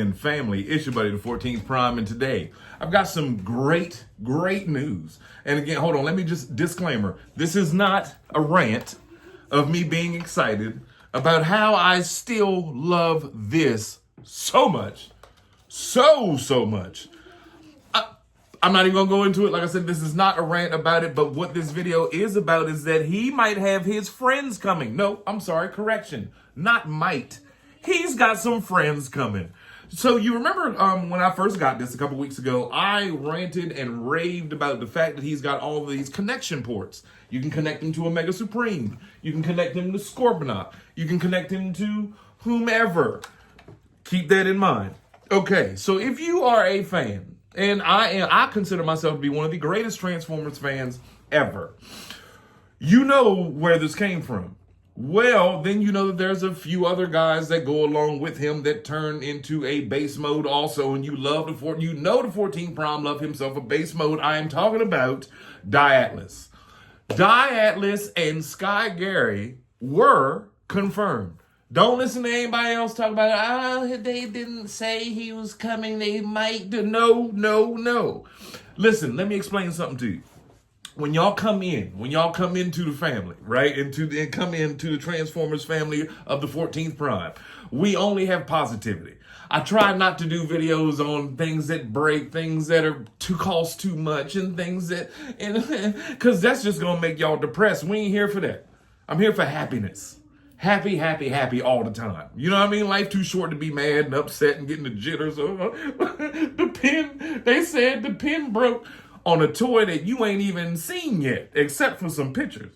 listening, family. It's your buddy, the 14th Prime, and today I've got some great news. And again, hold on, let me just disclaimer. This is not a rant of me being excited about how I still love this so much. So much. I'm not even gonna go into it. Like I said, this is not a rant about it, but what this video is about is that he might have his friends coming. No, I'm sorry, correction. Not might. He's got some friends coming. So you remember when I first got this a couple weeks ago, I ranted and raved about the fact that he's got all of these connection ports. You can connect him to a Mega Supreme. You can connect him to Scorponok. You can connect him to whomever. Keep that in mind. Okay, so if you are a fan, and I consider myself to be one of the greatest Transformers fans ever, you know where this came from. Well, then you know that there's a few other guys that go along with him that turn into a base mode also, and you love the 14th Prime love himself a base mode. I am talking about Diatlas. Diatlas and Sky Garry were confirmed. Don't listen to anybody else talk about it. They didn't say he was coming. They might do. No. Listen, let me explain something to you. When y'all come into the family, right? Come into the Transformers family of the 14th Prime, we only have positivity. I try not to do videos on things that break, things that are cost too much, and things that, because that's just gonna make y'all depressed. We ain't here for that. I'm here for happiness. Happy all the time. You know what I mean? Life too short to be mad and upset and getting the jitters. They said the pin broke on a toy that you ain't even seen yet, except for some pictures.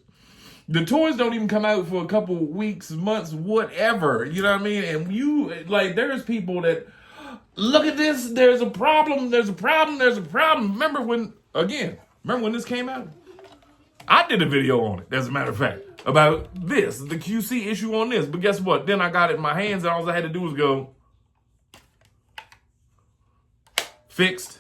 The toys don't even come out for a couple weeks, months, whatever. You know what I mean? And there's people that, look at this, there's a problem. Remember when this came out? I did a video on it, as a matter of fact, about this, the QC issue on this. But guess what? Then I got it in my hands, and all I had to do was go, fixed.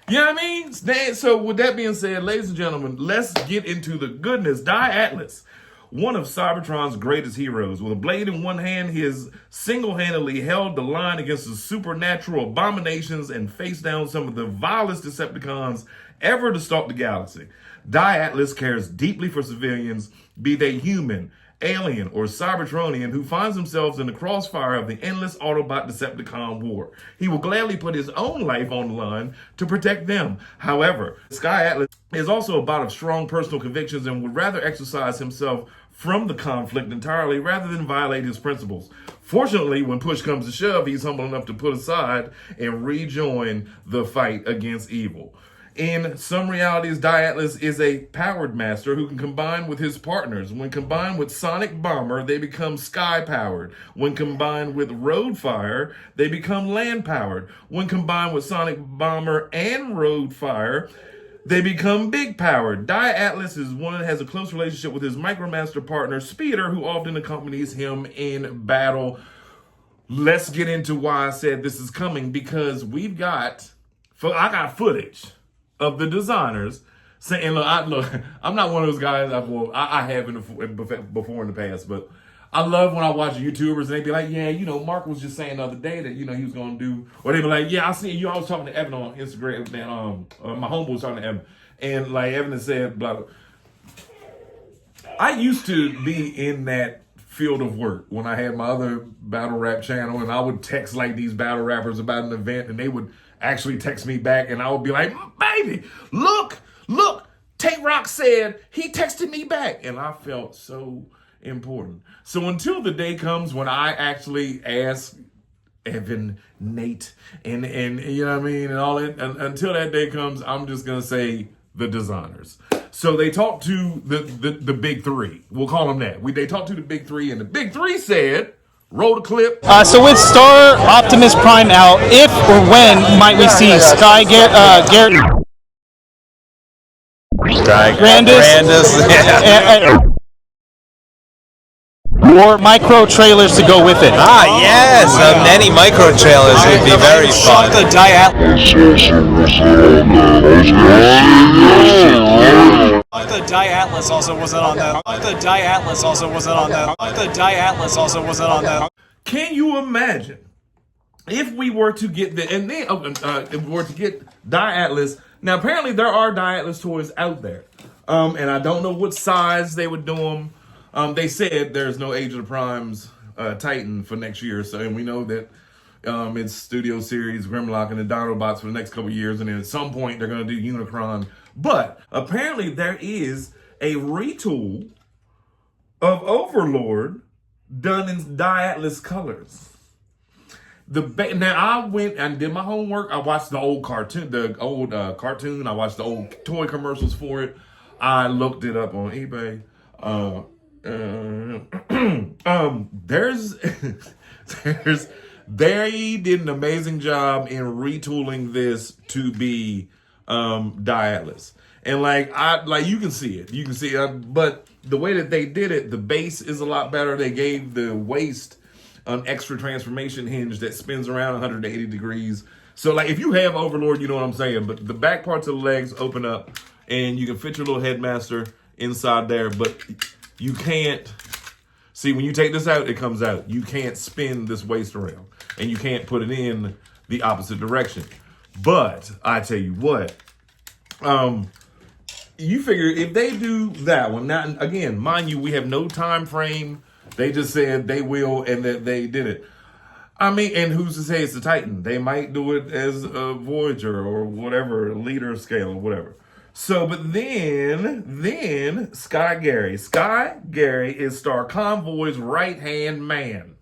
You know what I mean? So with that being said, ladies and gentlemen, let's get into the goodness. Diatlas, one of Cybertron's greatest heroes. With a blade in one hand, he has single-handedly held the line against the supernatural abominations and faced down some of the vilest Decepticons ever to stalk the galaxy. Diatlas cares deeply for civilians, be they human, alien, or Cybertronian, who finds themselves in the crossfire of the endless Autobot Decepticon war. He will gladly put his own life on the line to protect them. However, Sky Atlas is also a bot of strong personal convictions and would rather exercise himself from the conflict entirely rather than violate his principles. Fortunately, when push comes to shove, he's humble enough to put aside and rejoin the fight against evil. In some realities, Diatlas is a powered master who can combine with his partners. When combined with Sonic Bomber, they become sky-powered. When combined with Road Fire, they become land-powered. When combined with Sonic Bomber and Road Fire, they become big-powered. Diatlas has a close relationship with his Micromaster partner, Speeder, who often accompanies him in battle. Let's get into why I said this is coming, because I got footage of the designers saying, look, I'm not one of those guys, I have before in the past, but I love when I watch YouTubers and they be like, yeah, Mark was just saying the other day that, he was going to do, or they be like, yeah, I see you. I was talking to Evan on Instagram, and my homeboy was talking to Evan, and Evan had said, blah, blah. I used to be in that field of work when I had my other battle rap channel, and I would text these battle rappers about an event, and they would actually text me back, and I would be like, baby, look, Tate Rock said he texted me back, and I felt so important. So until the day comes when I actually ask Evan, Nate, and you know what I mean, and all that, until that day comes, I'm just gonna say the designers. So they talked to the big three. We'll call them that. They talked to the big three, and the big three said, roll the clip. So with Star Optimus Prime out, if or when might we see Sky Garry? Grandis, yeah. Or micro trailers to go with it. Yes, many micro trailers would be very fun. The Diatlas also wasn't on that. Can you imagine if we were to get if we were to get Die Atlas, now apparently there are Die Atlas toys out there, and I don't know what size they would do them. They said there's no Age of the Primes Titan for next year, so and we know that it's Studio Series, Grimlock, and the Dinobots for the next couple years, and then at some point they're going to do Unicron. But apparently there is a retool of Overlord done in Die Atlas colors. Now I went and did my homework. I watched the old cartoon. I watched the old toy commercials for it. I looked it up on eBay. They did an amazing job in retooling this to be Die Atlas. And you can see it. But the way that they did it, the base is a lot better. They gave the waist an extra transformation hinge that spins around 180 degrees. So if you have Overlord, you know what I'm saying. But the back parts of the legs open up and you can fit your little headmaster inside there. But you can't, see, when you take this out, it comes out. You can't spin this waist around and you can't put it in the opposite direction. But I tell you what, you figure if they do that one, now again, mind you, we have no time frame. They just said they will and that they did it. I mean, and who's to say it's the Titan? They might do it as a Voyager or whatever, leader scale or whatever. So, but then Sky Garry. Sky Garry is Star Convoy's right-hand man.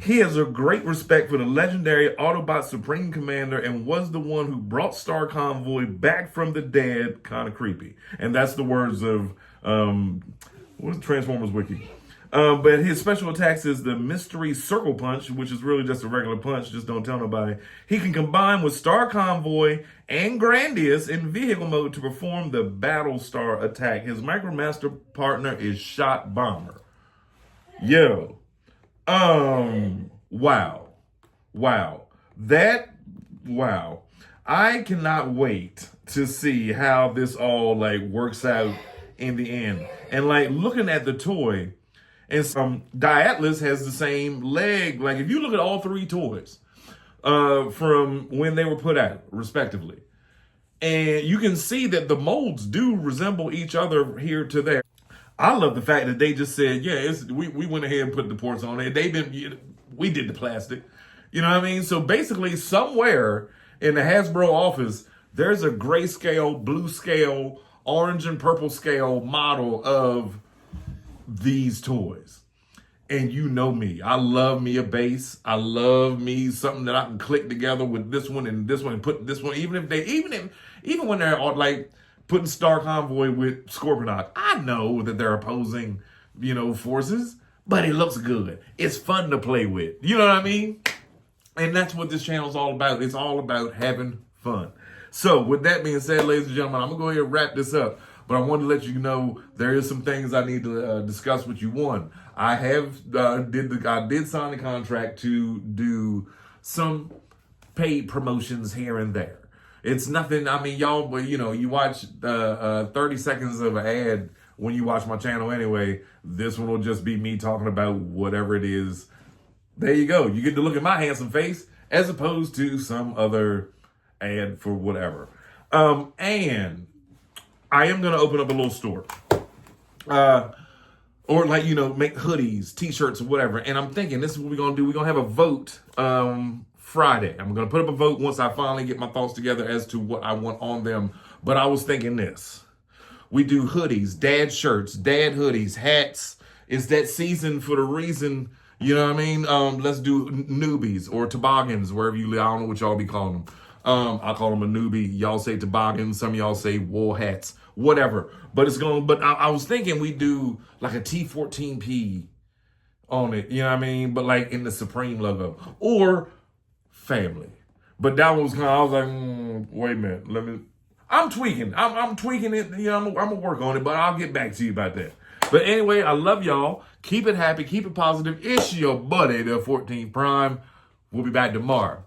He has a great respect for the legendary Autobot Supreme Commander and was the one who brought Star Convoy back from the dead. Kind of creepy. And that's the words of, what's Transformers Wiki? But his special attacks is the Mystery Circle Punch, which is really just a regular punch, just don't tell nobody. He can combine with Star Convoy and Grandius in vehicle mode to perform the Battlestar attack. His Micromaster partner is Shot Bomber. Yo. Wow. Wow. I cannot wait to see how this all works out in the end. And looking at the toy, and Die Atlas has the same leg. If you look at all three toys from when they were put out, respectively, and you can see that the molds do resemble each other here to there. I love the fact that they just said, yeah, we went ahead and put the ports on it. We did the plastic. You know what I mean? So basically somewhere in the Hasbro office, there's a grayscale, blue scale, orange and purple scale model of these toys. And you know me. I love me a base. I love me something that I can click together with this one and put this one, even when they're putting Star Convoy with Scorponok. I know that they're opposing, forces, but it looks good. It's fun to play with. You know what I mean? And that's what this channel is all about. It's all about having fun. So with that being said, ladies and gentlemen, I'm going to go ahead and wrap this up. But I wanted to let you know there is some things I need to discuss with you. One, I did sign a contract to do some paid promotions here and there. It's nothing. I mean, y'all, but you watch 30 seconds of an ad when you watch my channel anyway. This one will just be me talking about whatever it is. There you go. You get to look at my handsome face as opposed to some other ad for whatever. And I am going to open up a little store. Or make hoodies, t-shirts, or whatever. And I'm thinking this is what we're going to do. We're going to have a vote Friday. I'm going to put up a vote once I finally get my thoughts together as to what I want on them. But I was thinking this. We do hoodies, dad shirts, dad hoodies, hats. It's that season for the reason, you know what I mean? Let's do newbies or toboggans, wherever you live. I don't know what y'all be calling them. I call them a newbie. Y'all say toboggan. Some of y'all say wool hats, whatever. But I was thinking we do a T14P on it. You know what I mean? But in the Supreme logo or family. But that was I was like, wait a minute. I'm tweaking. I'm tweaking it. I'm gonna work on it, but I'll get back to you about that. But anyway, I love y'all. Keep it happy. Keep it positive. It's your buddy, the 14th Prime. We'll be back tomorrow.